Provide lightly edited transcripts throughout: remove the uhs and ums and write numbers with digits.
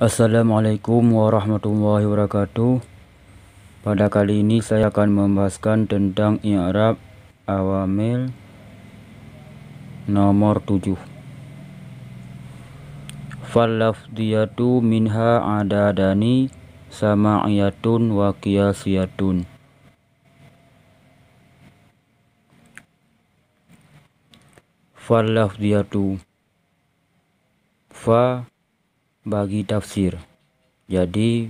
Assalamualaikum warahmatullahi wabarakatuh. Pada kali ini saya akan membahaskan tentang i'rab awamil nomor 7. Fal lafdiyatu minha adadani sama'iyatun wa qiyasiyatun. Fal lafdiyatu, fa bagi tafsir. Jadi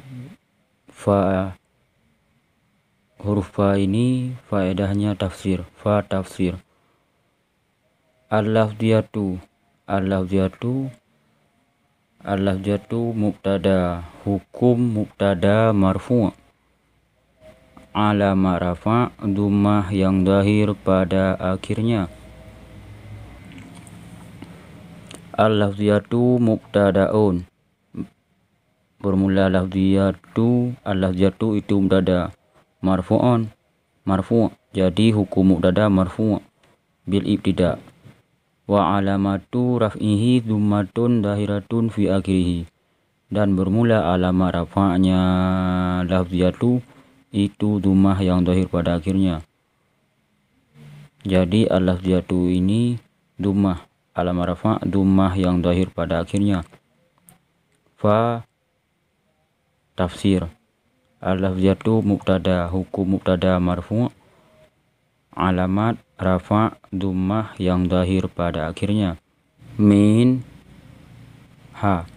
huruf fa ini faedahnya tafsir, fa tafsir. Al-lafdiyatu, al-lafdiyatu mubtada, hukum mubtada marfu', alamat rafa' dhammah yang zahir pada akhirnya. Al-lafdiyatu mubtadaun, bermula lafdiyatu, al-lafdiyatu itu mubtada, marfu'un, marfu', jadi hukum mubtada marfu' bil ibtida, wa alamatu raf'ihi dzummatun zahiratun fi akhirih, dan bermula alamat rafa'nya lafdiyatu itu dhammah yang zahir pada akhirnya. Jadi al-lafdiyatu ini dhammah, alamat rafa' dhammah yang zahir pada akhirnya. Fa tafsir, al-lafdiyatu mubtada, hukum mubtada marfu', alamat rafa' dhammah yang zahir pada akhirnya. Min ha,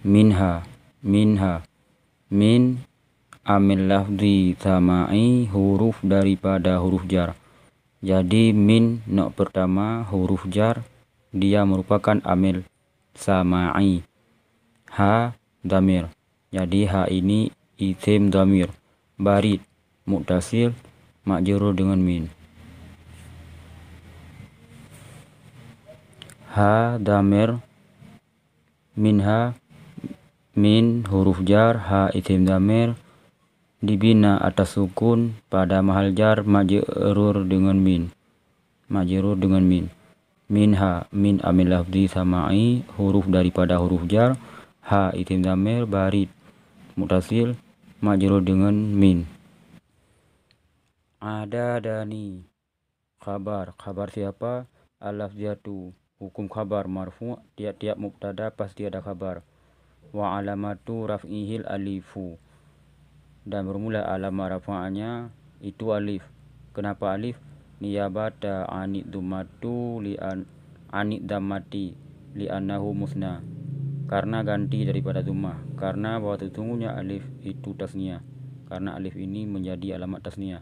minha, min amil lafzi sama'i, huruf daripada huruf jar. Jadi min nok pertama huruf jar, dia merupakan amil sama'i. Ha damir, jadi ha ini isim damir. Barid muttasil majrur dengan min. Ha damir, minha, min huruf jar, ha isim damir, dibina atas sukun pada mahal jar majrur dengan min, minha, min amil lafzi sama'i, huruf daripada huruf jar, ha isim damir, barid muttasil majrur dengan min. Adadani khabar siapa? Al-lafziyatu, hukum khabar marfu', tiap-tiap mubtada pasti ada khabar. Wa alamatu raf'ihil alifu, dan bermula alamat rafa'nya itu alif. Kenapa alif? Niyabata anid dhammatu anid dhammati li'annahu musna, karena ganti daripada dhammah, karena bahwa sesungguhnya alif itu tasniyah, karena alif ini menjadi alamat tasniyah.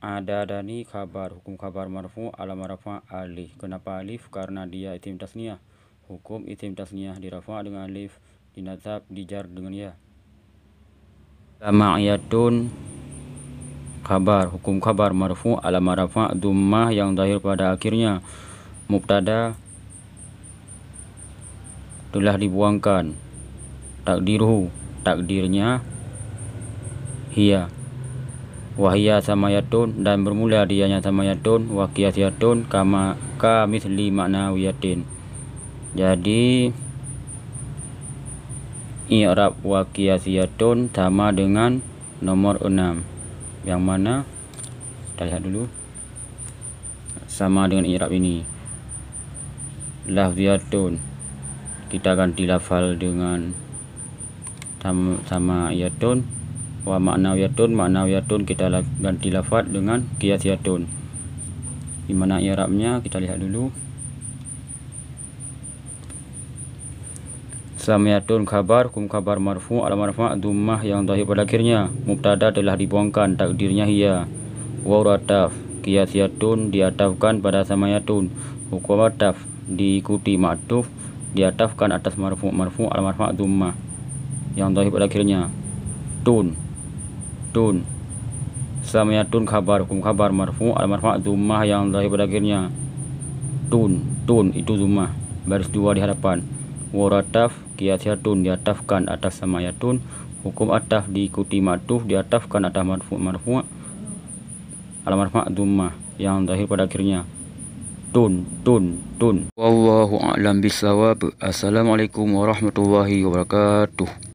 Adadani khabar, hukum khabar marfu', alamat rafa' alif. Kenapa alif? Karena dia isim tasniyah. Hukum isim tasniyah dirafa' dengan alif, dinasab, dijar dengan ya. Sama'iyatun khabar, hukum khabar marfu', alamat rafa' dhammah yang zahir pada akhirnya. Mubtada telah dibuangkan. Takdiruhu, takdirnya hiya. Wahia samayatun, dan bermula dianya samayatun, wa qiyasiyatun kama misli ma'nawiyatin. Jadi i'rab wa qiyasiyatun sama dengan nomor 6. Yang mana kita lihat dulu. Sama dengan i'rab ini. Lafziyatun kita ganti lafal dengan sama iyatun. Wa ma'nawiyatun kita ganti lafaz dengan qiyasiyatun. Di mana i'rabnya kita lihat dulu. Samiyatun khabar, hukum khabar marfu', alamat rafa' dhammah yang zahir pada akhirnya. Mubtada telah dibuangkan, takdirnya hiya. Waw ataf, qiyasiyatun diatafkan pada samayatun. Hukum ataf diikuti ma'tuf, diatafkan atas marfu', alamat rafa' dhammah yang zahir pada akhirnya. Tun samiyatun khabar, hukum khabar marfu', alamat rafa' dhammah yang zahir pada akhirnya. Tun itu dhammah, baris dua di hadapan. Warataf qiyasiyatun diatafkan atas samayatun. Hukum ataf diikuti ma'tuf, diatafkan atas marfu', Al-marfa' dhammah yang zahir pada akhirnya. Tun. Wallahu a'lam bishawab. Assalamualaikum warahmatullahi wabarakatuh.